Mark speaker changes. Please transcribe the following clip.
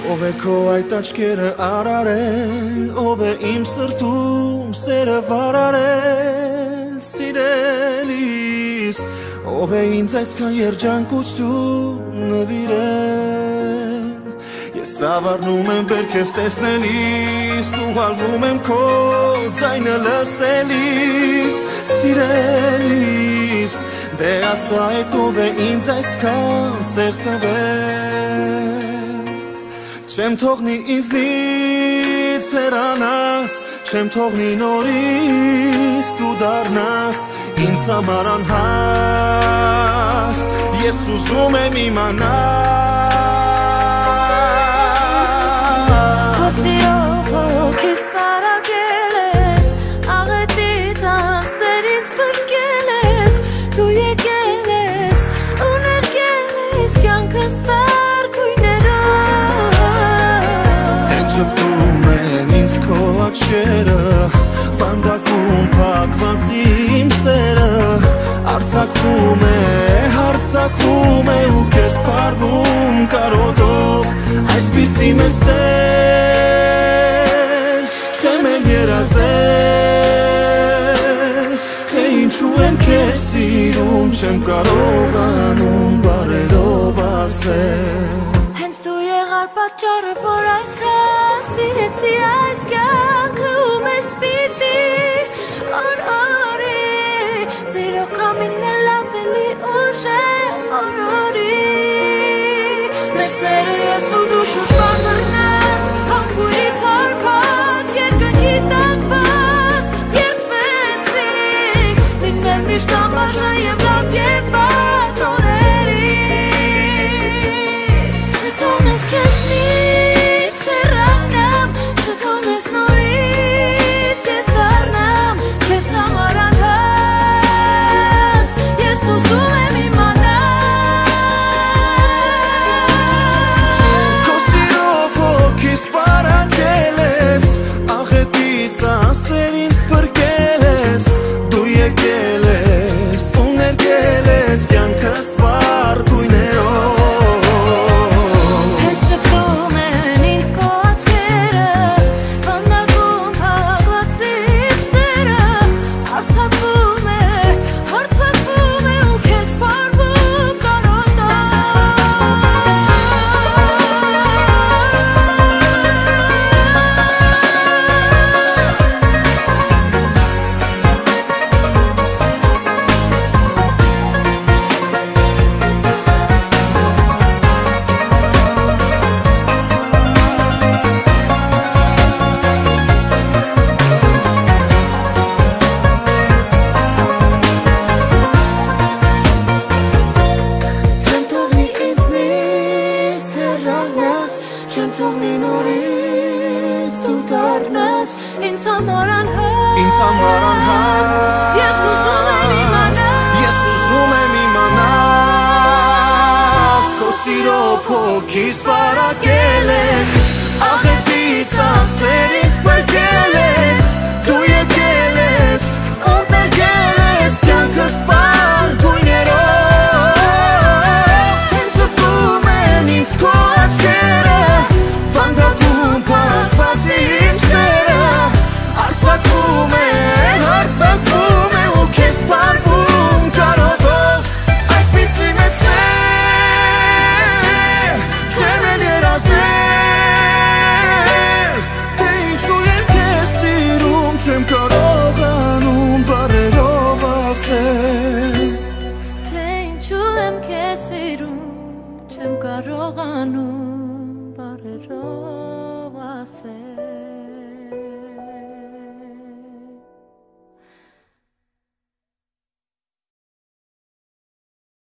Speaker 1: Ով է քո այդ աչքերը արարել, ով է իմ սրտում սերը վարարել, սիրելիս, ով է ինձ այսքան երջանկություն նվիրել։ Ես ավառնում եմ վեր քեզ տեսնելիս, ուղղալվում եմ քո ձայնը լսելիս, սիրելիս, դե ասա էդ ով է ինձ այսքան սեր տվել։ Չեմ թողնի ինձնից հեռանաս, չեմ թողնի նորից դու դառնաս ինձ համար անհաս, ես ուզում եմ իմանալ։
Speaker 2: Քո սիրով հոգիս վարակել ես, աղետից անսեր ինձ փրկել ես, դու եկել ես ու ներկել ես կյանքս
Speaker 1: Շփում են ինձ քո աչքերը, վանդակում փակված իմ սերը, արձակվում է ու քեզ փարվում կարոտով, այսպիսի մեծ սեր չեմ էլ երազել, թե ինչու եմ քեզ սիրում, չեմ կարողանում բառերով ասել։
Speaker 2: Պատճառը, որ այսքան սիրեցի այս կյանքը ու մեզ պիտի օրորի, սիրո կամինն էլ ավելի ուժ է օրորի, մեր սերը ես ու դու շուշպան մռնած, հանգույրից հարբած, երկնքի տակ բաց, երդվեցինք, լինել միշտ անբաժան և լավ և վատ օրերի, չթողնես քեզ Չեմ թողնի նորից դու դառնաս ինձ համար անհաս, ես ուզում եմ իմանալ,
Speaker 1: քո սիրով հոգիս վարակել ես, աղետից անսեր ինձ փրկել ես, դու եկել ես ու ներկել ես կյանքս վար գույներով, հենց շփվում են ինձ քո աչքերը, վանդակում փակված իմ սերը, արձակվում է ու քեզ փարվում կարոտով, այսպիսի մեծ սեր չեմ էլ երազել, թե ինչու եմ քեզ սիրում, չեմ կարողանում բառերով ասել,
Speaker 2: թե ինչու եմ քեզ սիրում, չեմ կարողանում բառերով ասել